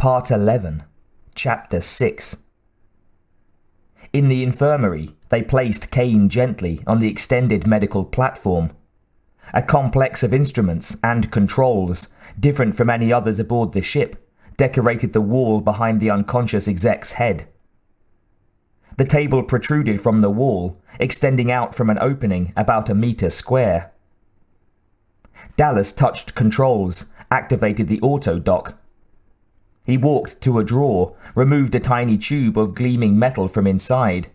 Part 11, Chapter 6. In the infirmary, they placed Kane gently on the extended medical platform. A complex of instruments and controls, different from any others aboard the ship, decorated the wall behind the unconscious exec's head. The table protruded from the wall, extending out from an opening about a meter square. Dallas touched controls, activated the auto dock. He walked to a drawer, removed a tiny tube of gleaming metal from inside.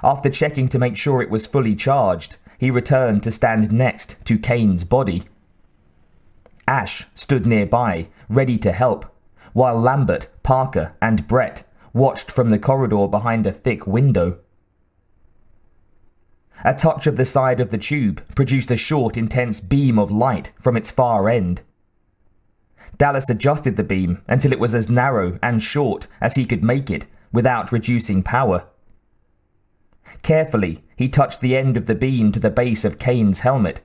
After checking to make sure it was fully charged, he returned to stand next to Kane's body. Ash stood nearby, ready to help, while Lambert, Parker, and Brett watched from the corridor behind a thick window. A touch of the side of the tube produced a short, intense beam of light from its far end. Dallas adjusted the beam until it was as narrow and short as he could make it without reducing power. Carefully, he touched the end of the beam to the base of Kane's helmet.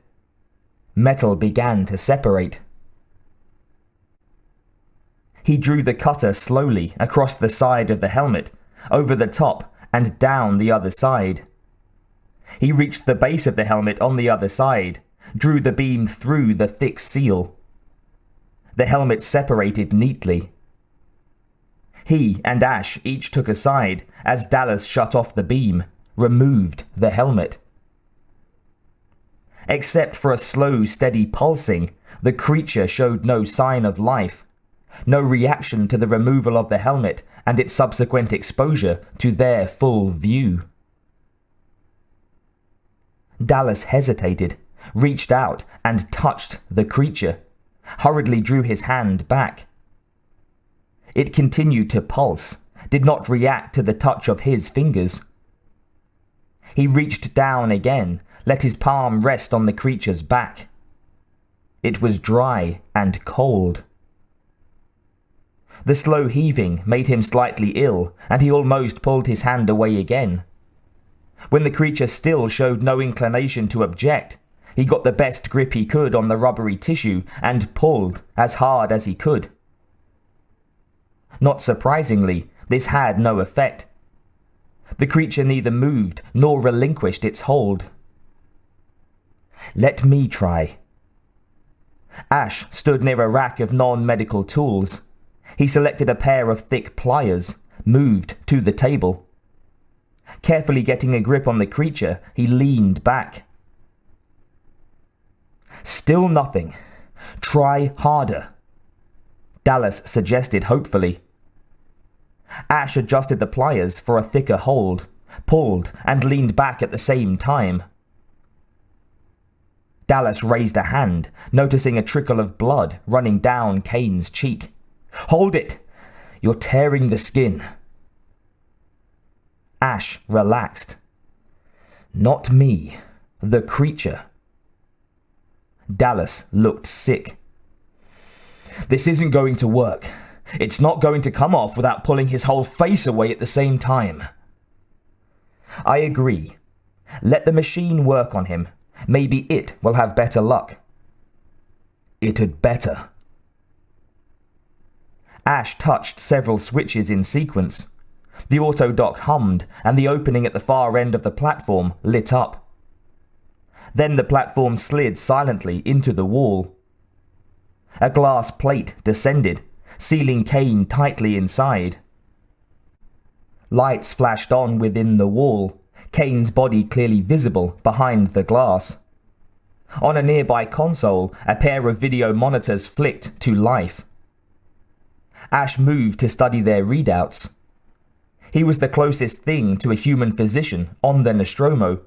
Metal began to separate. He drew the cutter slowly across the side of the helmet, over the top and down the other side. He reached the base of the helmet on the other side, drew the beam through the thick seal. The helmet separated neatly. He and Ash each took a side as Dallas shut off the beam, removed the helmet. Except for a slow, steady pulsing, the creature showed no sign of life, no reaction to the removal of the helmet and its subsequent exposure to their full view. Dallas hesitated, reached out and touched the creature, hurriedly drew his hand back. It continued to pulse, did not react to the touch of his fingers. He reached down again, let his palm rest on the creature's back. It was dry and cold. The slow heaving made him slightly ill, and he almost pulled his hand away again. When the creature still showed no inclination to object, he got the best grip he could on the rubbery tissue and pulled as hard as he could. Not surprisingly, this had no effect. The creature neither moved nor relinquished its hold. "Let me try." Ash stood near a rack of non-medical tools. He selected a pair of thick pliers, moved to the table. Carefully getting a grip on the creature, he leaned back. "Still nothing. Try harder," Dallas suggested hopefully. Ash adjusted the pliers for a thicker hold, pulled and leaned back at the same time. Dallas raised a hand, noticing a trickle of blood running down Kane's cheek. "Hold it! You're tearing the skin." Ash relaxed. "Not me, the creature." Dallas looked sick. "This isn't going to work. It's not going to come off without pulling his whole face away at the same time." "I agree. Let the machine work on him. Maybe it will have better luck." "It had better." Ash touched several switches in sequence. The auto dock hummed, and the opening at the far end of the platform lit up. Then the platform slid silently into the wall. A glass plate descended, sealing Kane tightly inside. Lights flashed on within the wall, Kane's body clearly visible behind the glass. On a nearby console, a pair of video monitors flicked to life. Ash moved to study their readouts. He was the closest thing to a human physician on the Nostromo,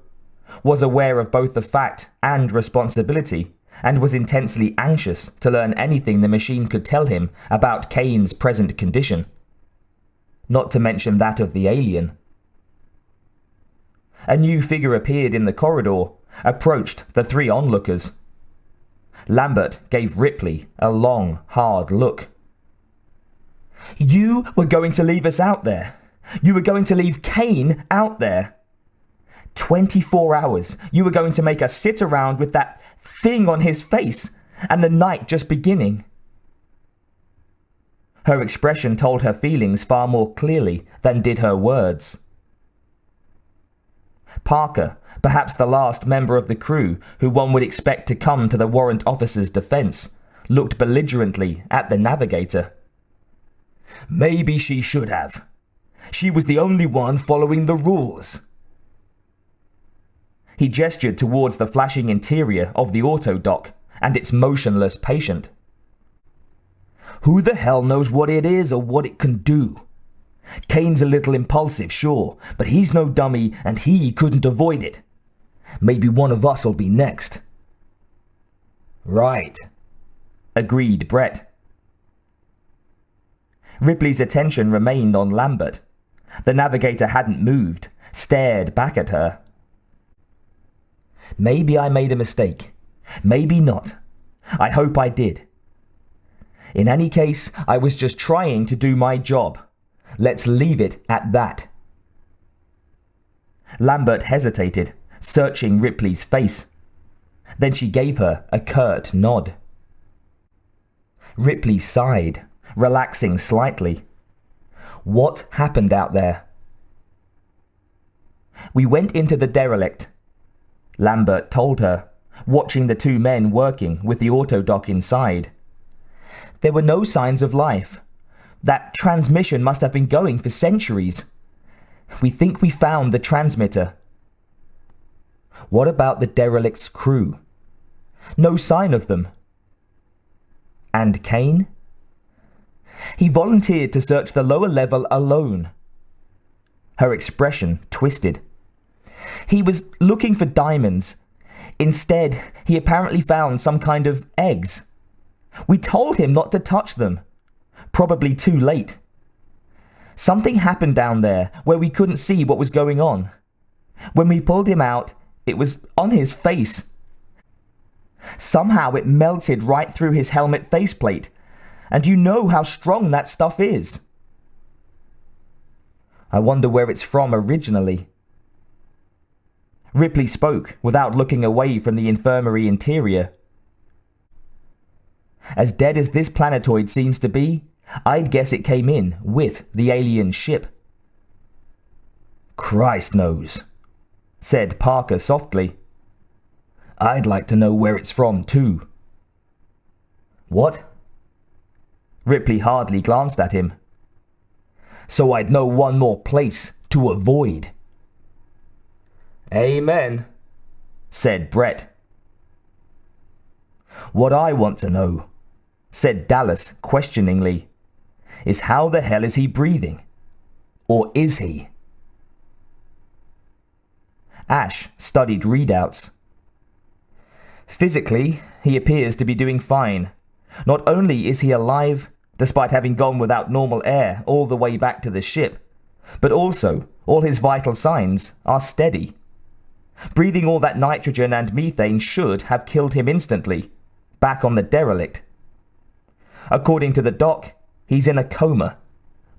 was aware of both the fact and responsibility, and was intensely anxious to learn anything the machine could tell him about Kane's present condition. Not to mention that of the alien. A new figure appeared in the corridor, approached the three onlookers. Lambert gave Ripley a long, hard look. "You were going to leave us out there. You were going to leave Kane out there. 24 hours. You were going to make us sit around with that thing on his face, and the night just beginning." Her expression told her feelings far more clearly than did her words. Parker, perhaps the last member of the crew who one would expect to come to the warrant officer's defense, looked belligerently at the navigator. "Maybe she should have. She was the only one following the rules." He gestured towards the flashing interior of the auto dock and its motionless patient. "Who the hell knows what it is or what it can do? Kane's a little impulsive, sure, but he's no dummy and he couldn't avoid it. Maybe one of us'll be next." "Right," agreed Brett. Ripley's attention remained on Lambert. The navigator hadn't moved, stared back at her. "Maybe I made a mistake. Maybe not. I hope I did. In any case, I was just trying to do my job. Let's leave it at that." Lambert hesitated, searching Ripley's face. Then she gave her a curt nod. Ripley sighed, relaxing slightly. What happened out there? "We went into the derelict," Lambert told her, watching the two men working with the auto dock inside. "There were no signs of life. That transmission must have been going for centuries. We think we found the transmitter." "What about the derelict's crew?" "No sign of them." "And Kane?" "He volunteered to search the lower level alone." Her expression twisted. "He was looking for diamonds. Instead, he apparently found some kind of eggs. We told him not to touch them. Probably too late. Something happened down there where we couldn't see what was going on. When we pulled him out, it was on his face. Somehow it melted right through his helmet faceplate, and you know how strong that stuff is." "I wonder where it's from originally." Ripley spoke without looking away from the infirmary interior. "As dead as this planetoid seems to be, I'd guess it came in with the alien ship." "Christ knows," said Parker softly. "I'd like to know where it's from, too." "What?" Ripley hardly glanced at him. "So I'd know one more place to avoid." "Amen," said Brett. "What I want to know," said Dallas questioningly, "is how the hell is he breathing? Or is he?" Ash studied readouts. "Physically, he appears to be doing fine. Not only is he alive, despite having gone without normal air all the way back to the ship, but also all his vital signs are steady. Breathing all that nitrogen and methane should have killed him instantly, back on the derelict. According to the doc, he's in a coma,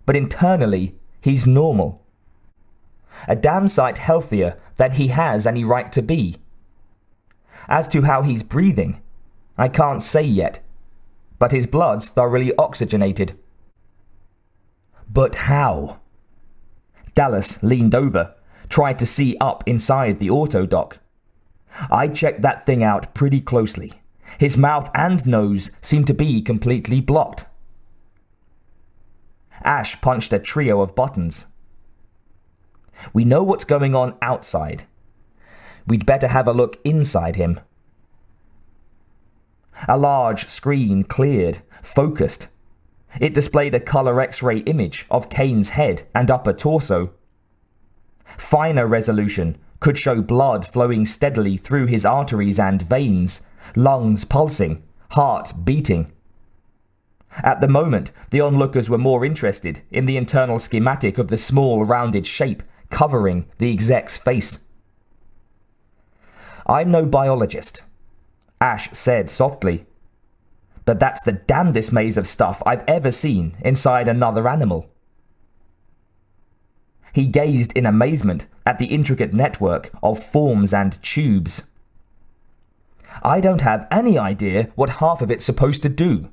but internally, he's normal. A damn sight healthier than he has any right to be. As to how he's breathing, I can't say yet, but his blood's thoroughly oxygenated." "But how?" Dallas leaned over, tried to see up inside the auto dock. "I checked that thing out pretty closely. His mouth and nose seem to be completely blocked." Ash punched a trio of buttons. "We know what's going on outside. We'd better have a look inside him." A large screen cleared, focused. It displayed a color X-ray image of Kane's head and upper torso. Finer resolution could show blood flowing steadily through his arteries and veins, lungs pulsing, heart beating. At the moment, the onlookers were more interested in the internal schematic of the small rounded shape covering the exec's face. "I'm no biologist," Ash said softly, "but that's the damnedest maze of stuff I've ever seen inside another animal." He gazed in amazement at the intricate network of forms and tubes. "I don't have any idea what half of it's supposed to do."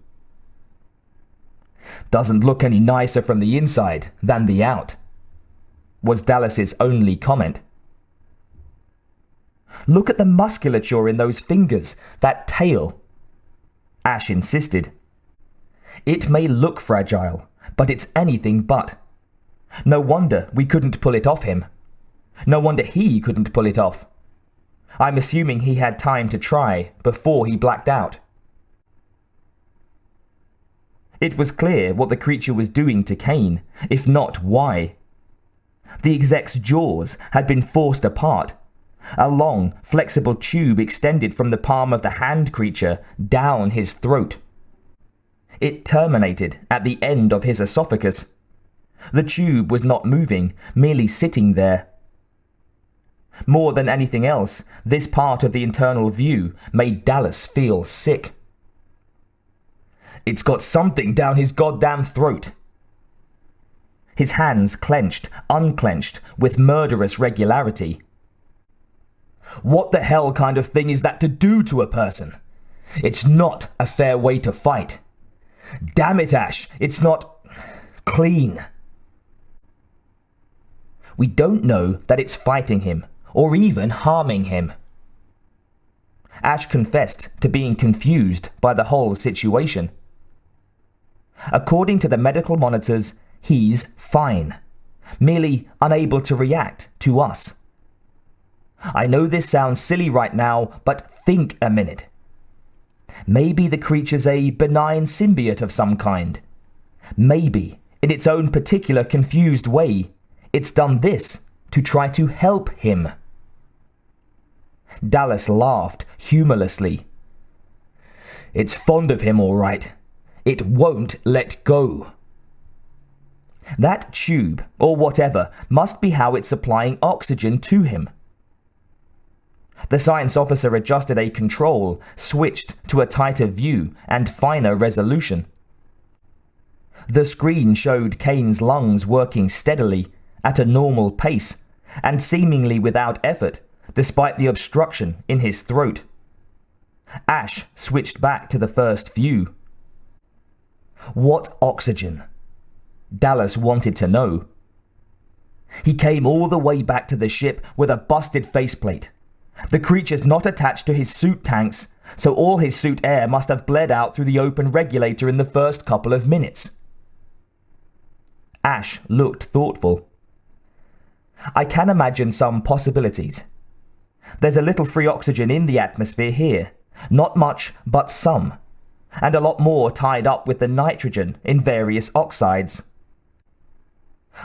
Doesn't look any nicer from the inside than the out, was Dallas's only comment. Look at the musculature in those fingers, that tail, Ash insisted. It may look fragile, but it's anything but. No wonder we couldn't pull it off him. No wonder he couldn't pull it off. I'm assuming he had time to try before he blacked out. It was clear what the creature was doing to Kane, if not why. The exec's jaws had been forced apart. A long, flexible tube extended from the palm of the hand creature down his throat. It terminated at the end of his esophagus. The tube was not moving, merely sitting there. More than anything else, this part of the internal view made Dallas feel sick. It's got something down his goddamn throat. His hands clenched, unclenched, with murderous regularity. What the hell kind of thing is that to do to a person? It's not a fair way to fight. Damn it, Ash, it's not clean. We don't know that it's fighting him, or even harming him. Ash confessed to being confused by the whole situation. According to the medical monitors, he's fine, merely unable to react to us. I know this sounds silly right now, but think a minute. Maybe the creature's a benign symbiote of some kind. Maybe, in its own particular confused way, it's done this to try to help him. Dallas laughed humorlessly. It's fond of him, all right. It won't let go. That tube, or whatever, must be how it's supplying oxygen to him. The science officer adjusted a control, switched to a tighter view and finer resolution. The screen showed Kane's lungs working steadily, at a normal pace, and seemingly without effort, despite the obstruction in his throat. Ash switched back to the first view. What oxygen? Dallas wanted to know. He came all the way back to the ship with a busted faceplate. The creature's not attached to his suit tanks, so all his suit air must have bled out through the open regulator in the first couple of minutes. Ash looked thoughtful. I can imagine some possibilities. There's a little free oxygen in the atmosphere here. Not much, but some. And a lot more tied up with the nitrogen in various oxides.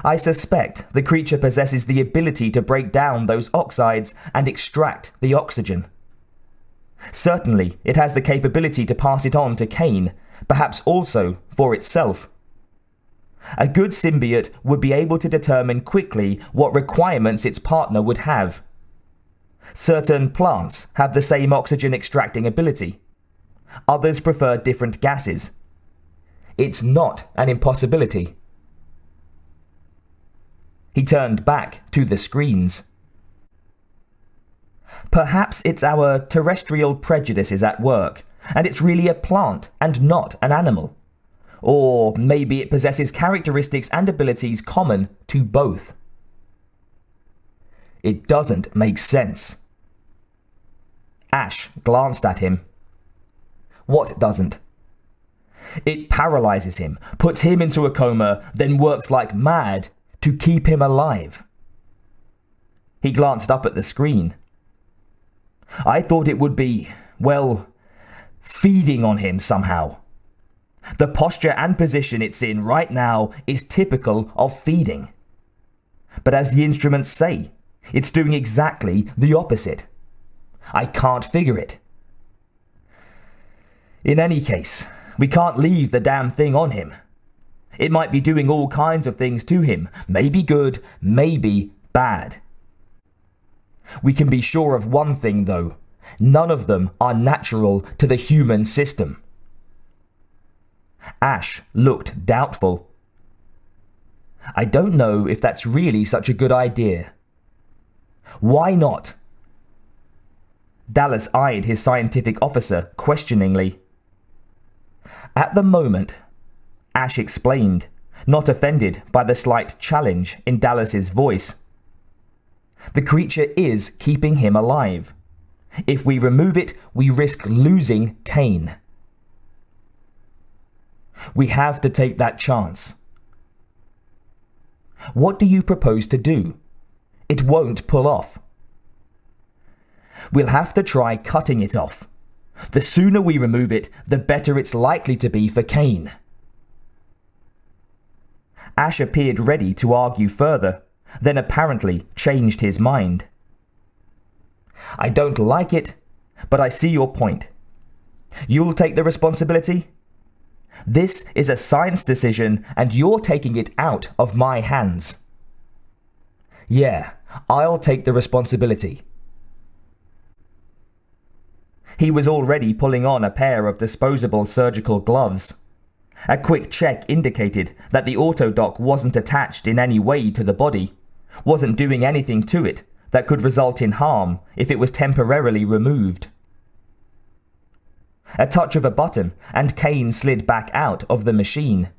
I suspect the creature possesses the ability to break down those oxides and extract the oxygen. Certainly, it has the capability to pass it on to Kane, perhaps also for itself. A good symbiote would be able to determine quickly what requirements its partner would have. Certain plants have the same oxygen extracting ability. Others prefer different gases. It's not an impossibility. He turned back to the screens. Perhaps it's our terrestrial prejudices at work, and it's really a plant and not an animal. Or maybe it possesses characteristics and abilities common to both. It doesn't make sense. Ash glanced at him. What doesn't? It paralyzes him, puts him into a coma, then works like mad to keep him alive. He glanced up at the screen. I thought it would be, well, feeding on him somehow. The posture and position it's in right now is typical of feeding. But as the instruments say, it's doing exactly the opposite. I can't figure it. In any case, we can't leave the damn thing on him. It might be doing all kinds of things to him, maybe good, maybe bad. We can be sure of one thing, though. None of them are natural to the human system. Ash looked doubtful. I don't know if that's really such a good idea. Why not? Dallas eyed his scientific officer questioningly. At the moment, Ash explained, not offended by the slight challenge in Dallas's voice. The creature is keeping him alive. If we remove it, we risk losing Kane. We have to take that chance. What do you propose to do? It won't pull off. We'll have to try cutting it off. The sooner we remove it, the better it's likely to be for Kane. Ash appeared ready to argue further, then apparently changed his mind. I don't like it, but I see your point. You'll take the responsibility? This is a science decision, and you're taking it out of my hands. Yeah, I'll take the responsibility. He was already pulling on a pair of disposable surgical gloves. A quick check indicated that the autodock wasn't attached in any way to the body, wasn't doing anything to it that could result in harm if it was temporarily removed. A touch of a button, and Kane slid back out of the machine.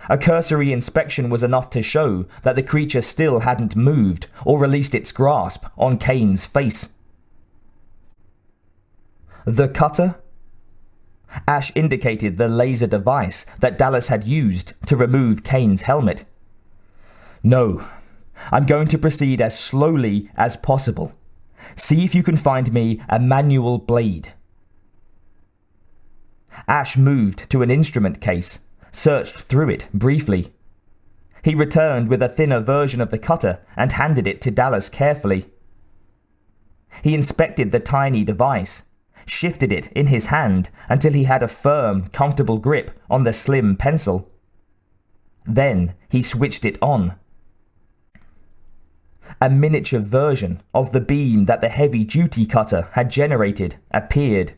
A cursory inspection was enough to show that the creature still hadn't moved or released its grasp on Kane's face. The cutter? Ash indicated the laser device that Dallas had used to remove Kane's helmet. No, I'm going to proceed as slowly as possible. See if you can find me a manual blade. Ash moved to an instrument case, searched through it briefly. He returned with a thinner version of the cutter and handed it to Dallas carefully. He inspected the tiny device, shifted it in his hand until he had a firm, comfortable grip on the slim pencil. Then he switched it on. A miniature version of the beam that the heavy-duty cutter had generated appeared,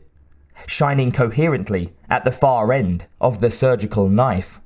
shining coherently at the far end of the surgical knife.